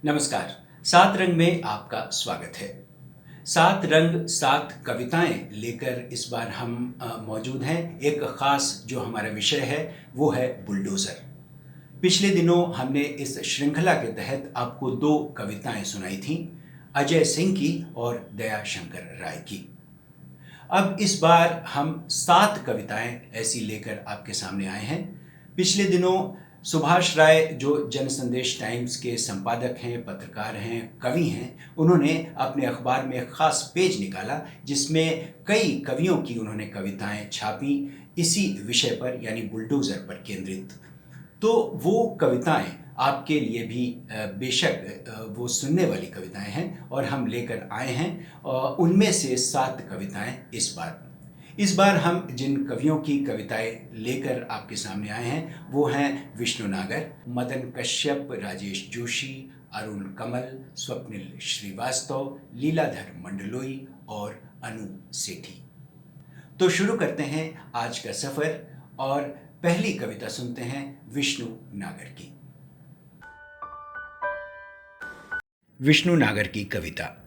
नमस्कार। सात रंग में आपका स्वागत है। सात रंग सात कविताएं लेकर इस बार हम मौजूद हैं। एक खास जो हमारा विषय है वो है बुलडोज़र। पिछले दिनों हमने इस श्रृंखला के तहत आपको दो कविताएं सुनाई थीं, अजय सिंह की और दया शंकर राय की। अब इस बार हम सात कविताएं ऐसी लेकर आपके सामने आए हैं। पिछले दिनों सुभाष राय जो जन संदेश टाइम्स के संपादक हैं, पत्रकार हैं, कवि हैं, उन्होंने अपने अखबार में एक खास पेज निकाला जिसमें कई कवियों की उन्होंने कविताएं छापी इसी विषय पर यानी बुलडोज़र पर केंद्रित। तो वो कविताएं आपके लिए भी बेशक वो सुनने वाली कविताएं हैं और हम लेकर आए हैं। उनमें से सात कविताएं इस बार हम जिन कवियों की कविताएं लेकर आपके सामने आए हैं वो हैं विष्णु नागर, मदन कश्यप, राजेश जोशी, अरुण कमल, स्वप्निल श्रीवास्तव, लीलाधर मंडलोई और अनु सेठी। तो शुरू करते हैं आज का सफर और पहली कविता सुनते हैं विष्णु नागर की। विष्णु नागर की कविता।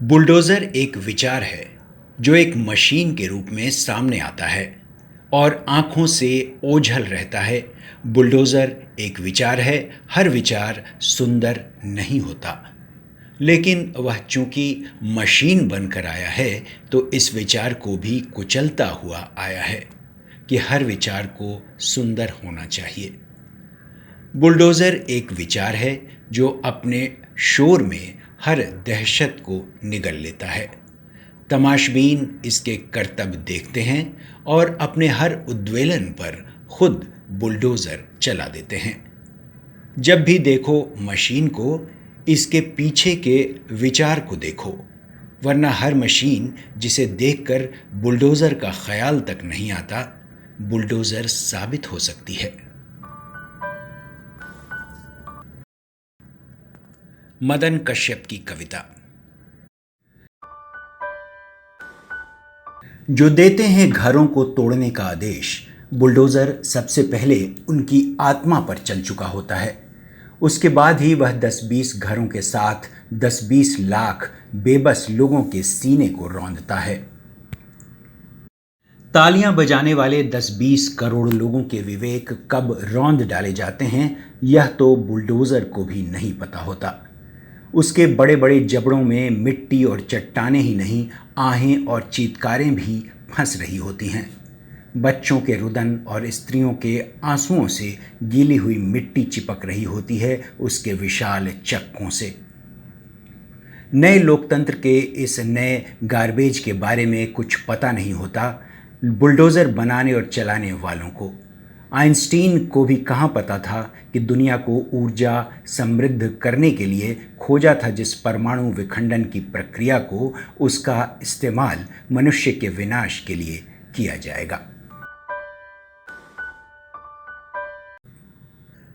बुलडोज़र एक विचार है जो एक मशीन के रूप में सामने आता है और आंखों से ओझल रहता है। बुलडोज़र एक विचार है, हर विचार सुंदर नहीं होता, लेकिन वह चूंकि मशीन बनकर आया है तो इस विचार को भी कुचलता हुआ आया है कि हर विचार को सुंदर होना चाहिए। बुलडोज़र एक विचार है जो अपने शोर में हर दहशत को निगल लेता है। तमाशबीन इसके करतब देखते हैं और अपने हर उद्वेलन पर खुद बुलडोज़र चला देते हैं। जब भी देखो मशीन को, इसके पीछे के विचार को देखो, वरना हर मशीन जिसे देखकर बुलडोज़र का ख्याल तक नहीं आता, बुलडोज़र साबित हो सकती है। मदन कश्यप की कविता। जो देते हैं घरों को तोड़ने का आदेश, बुलडोज़र सबसे पहले उनकी आत्मा पर चल चुका होता है। उसके बाद ही वह 10-20 घरों के साथ 10-20 लाख बेबस लोगों के सीने को रौंदता है। तालियां बजाने वाले 10-20 करोड़ लोगों के विवेक कब रौंद डाले जाते हैं, यह तो बुलडोज़र को भी नहीं पता होता। उसके बड़े बड़े जबड़ों में मिट्टी और चट्टानें ही नहीं, आहें और चीत्कारें भी फंस रही होती हैं। बच्चों के रुदन और स्त्रियों के आंसुओं से गीली हुई मिट्टी चिपक रही होती है उसके विशाल चक्कों से। नए लोकतंत्र के इस नए गार्बेज के बारे में कुछ पता नहीं होता बुलडोज़र बनाने और चलाने वालों को। आइंस्टीन को भी कहाँ पता था कि दुनिया को ऊर्जा समृद्ध करने के लिए खोजा था जिस परमाणु विखंडन की प्रक्रिया को, उसका इस्तेमाल मनुष्य के विनाश के लिए किया जाएगा।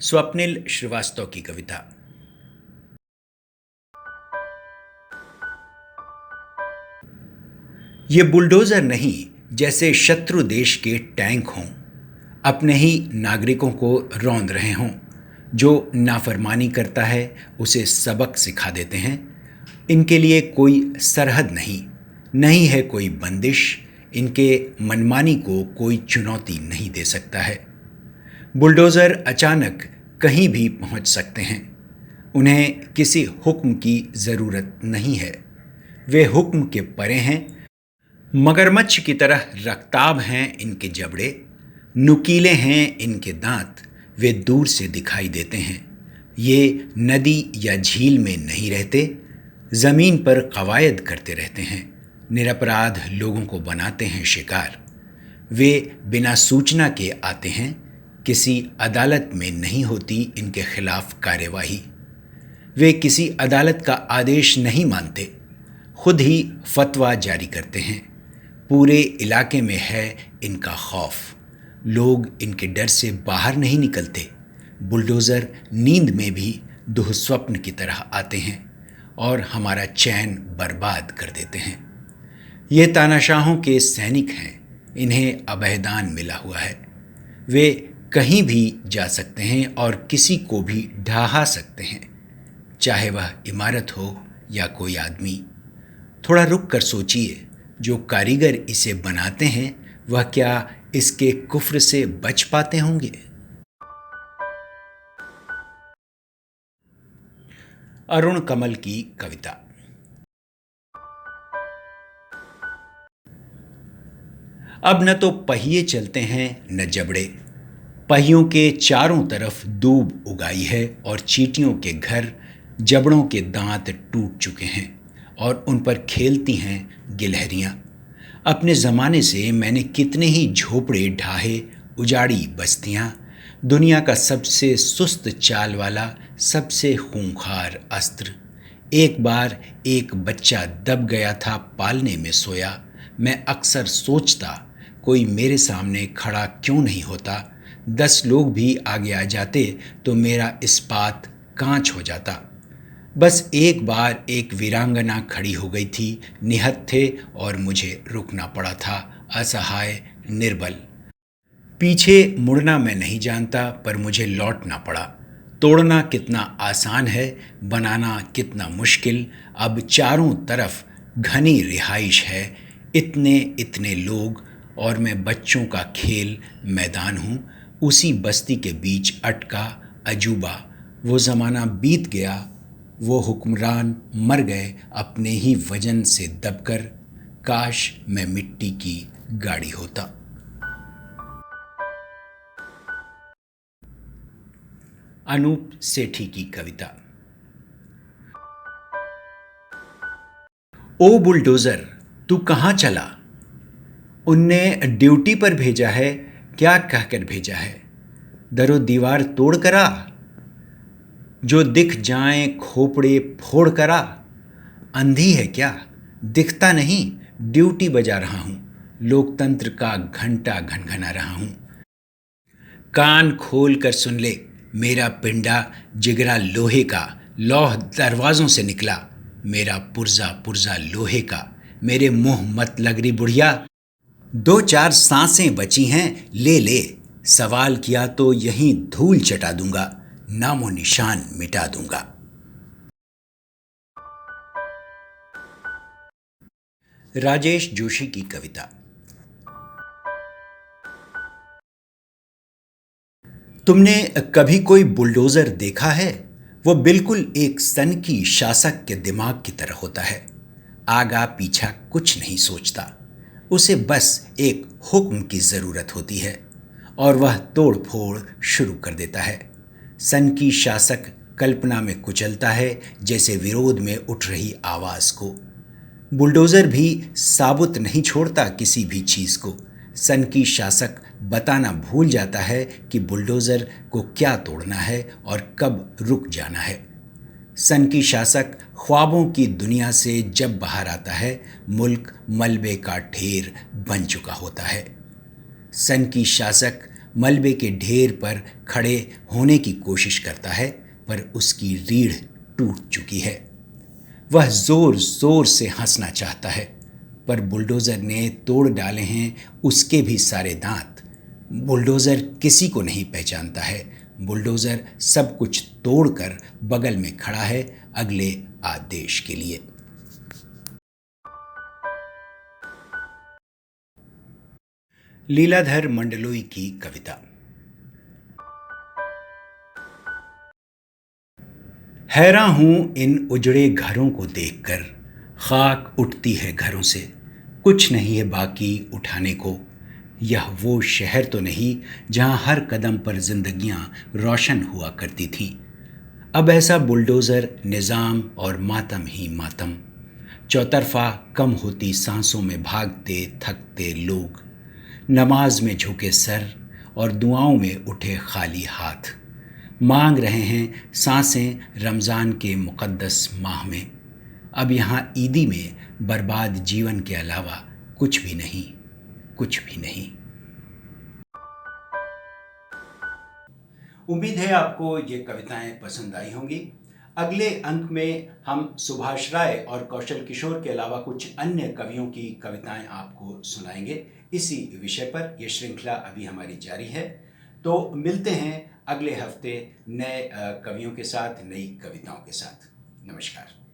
स्वप्निल श्रीवास्तव की कविता। ये बुलडोज़र नहीं जैसे शत्रु देश के टैंक हों, अपने ही नागरिकों को रौंद रहे हों। जो नाफरमानी करता है उसे सबक सिखा देते हैं। इनके लिए कोई सरहद नहीं है कोई बंदिश। इनके मनमानी को कोई चुनौती नहीं दे सकता है। बुलडोज़र अचानक कहीं भी पहुंच सकते हैं। उन्हें किसी हुक्म की ज़रूरत नहीं है। वे हुक्म के परे हैं। मगरमच्छ की तरह रक्ताब हैं इनके जबड़े, नुकीले हैं इनके दांत, वे दूर से दिखाई देते हैं। ये नदी या झील में नहीं रहते, ज़मीन पर कवायद करते रहते हैं। निरपराध लोगों को बनाते हैं शिकार। वे बिना सूचना के आते हैं। किसी अदालत में नहीं होती इनके खिलाफ कार्यवाही। वे किसी अदालत का आदेश नहीं मानते, खुद ही फतवा जारी करते हैं। पूरे इलाके में है इनका खौफ। लोग इनके डर से बाहर नहीं निकलते। बुलडोज़र नींद में भी दुःस्वप्न की तरह आते हैं और हमारा चैन बर्बाद कर देते हैं। ये तानाशाहों के सैनिक हैं, इन्हें अभयदान मिला हुआ है। वे कहीं भी जा सकते हैं और किसी को भी ढहा सकते हैं, चाहे वह इमारत हो या कोई आदमी। थोड़ा रुक कर सोचिए, जो कारीगर इसे बनाते हैं वह क्या इसके कुफ्र से बच पाते होंगे? अरुण कमल की कविता। अब न तो पहिए चलते हैं न जबड़े, पहियों के चारों तरफ दूब उगाई है और चींटियों के घर जबड़ों के दांत टूट चुके हैं और उन पर खेलती हैं गिलहरियां। अपने ज़माने से मैंने कितने ही झोपड़े ढाहे, उजाड़ी बस्तियां, दुनिया का सबसे सुस्त चाल वाला, सबसे खूंखार अस्त्र। एक बार एक बच्चा दब गया था पालने में सोया। मैं अक्सर सोचता, कोई मेरे सामने खड़ा क्यों नहीं होता। 10 लोग भी आगे आ जाते तो मेरा इस्पात कांच हो जाता। बस एक बार एक वीरांगना खड़ी हो गई थी, निहत्थे थे और मुझे रुकना पड़ा था, असहाय, निर्बल। पीछे मुड़ना मैं नहीं जानता, पर मुझे लौटना पड़ा। तोड़ना कितना आसान है, बनाना कितना मुश्किल। अब चारों तरफ घनी रिहाइश है, इतने इतने लोग, और मैं बच्चों का खेल मैदान हूँ। उसी बस्ती के बीच अटका अजूबा। वो ज़माना बीत गया, वो हुक्मरान मर गए अपने ही वजन से दबकर। काश मैं मिट्टी की गाड़ी होता। अनूप सेठी की कविता। ओ बुलडोज़र, तू कहाँ चला? उनने ड्यूटी पर भेजा है, क्या कहकर भेजा है? दरो दीवार तोड़ कर आ, जो दिख जाएं खोपड़े फोड़ कर आ। अंधी है क्या, दिखता नहीं, ड्यूटी बजा रहा हूँ, लोकतंत्र का घंटा घनघना रहा हूँ। कान खोल कर सुन ले, मेरा पिंडा जिगरा लोहे का, लौह दरवाज़ों से निकला, मेरा पुर्जा पुर्जा लोहे का। मेरे मुंह मत लग रही बुढ़िया, 2-4 सांसें बची हैं, ले ले। सवाल किया तो यहीं धूल चटा दूंगा, नामो निशान मिटा दूंगा। राजेश जोशी की कविता। तुमने कभी कोई बुलडोज़र देखा है? वो बिल्कुल एक सनकी शासक के दिमाग की तरह होता है। आगा पीछा कुछ नहीं सोचता, उसे बस एक हुक्म की ज़रूरत होती है और वह तोड़ फोड़ शुरू कर देता है। सनकी शासक कल्पना में कुचलता है, जैसे विरोध में उठ रही आवाज़ को। बुलडोज़र भी साबुत नहीं छोड़ता किसी भी चीज़ को। सनकी शासक बताना भूल जाता है कि बुलडोज़र को क्या तोड़ना है और कब रुक जाना है। सनकी शासक ख्वाबों की दुनिया से जब बाहर आता है, मुल्क मलबे का ढेर बन चुका होता है। सनकी शासक मलबे के ढेर पर खड़े होने की कोशिश करता है, पर उसकी रीढ़ टूट चुकी है। वह जोर जोर से हंसना चाहता है, पर बुलडोज़र ने तोड़ डाले हैं उसके भी सारे दांत। बुलडोज़र किसी को नहीं पहचानता है। बुलडोज़र सब कुछ तोड़कर बगल में खड़ा है अगले आदेश के लिए। लीलाधर मंडलोई की कविता। हैरान हूँ इन उजड़े घरों को देखकर, खाक उठती है घरों से, कुछ नहीं है बाकी उठाने को। यह वो शहर तो नहीं जहाँ हर कदम पर जिंदगियाँ रोशन हुआ करती थीं। अब ऐसा बुलडोज़र निज़ाम और मातम ही मातम। चौतरफा कम होती सांसों में भागते थकते लोग, नमाज में झुके सर और दुआओं में उठे खाली हाथ, मांग रहे हैं सांसें रमज़ान के मुक़द्दस माह में। अब यहाँ ईदी में बर्बाद जीवन के अलावा कुछ भी नहीं, कुछ भी नहीं। उम्मीद है आपको ये कविताएं पसंद आई होंगी। अगले अंक में हम सुभाष राय और कौशल किशोर के अलावा कुछ अन्य कवियों की कविताएं आपको सुनाएंगे। इसी विषय पर यह श्रृंखला अभी हमारी जारी है। तो मिलते हैं अगले हफ्ते नए कवियों के साथ, नई कविताओं के साथ। नमस्कार।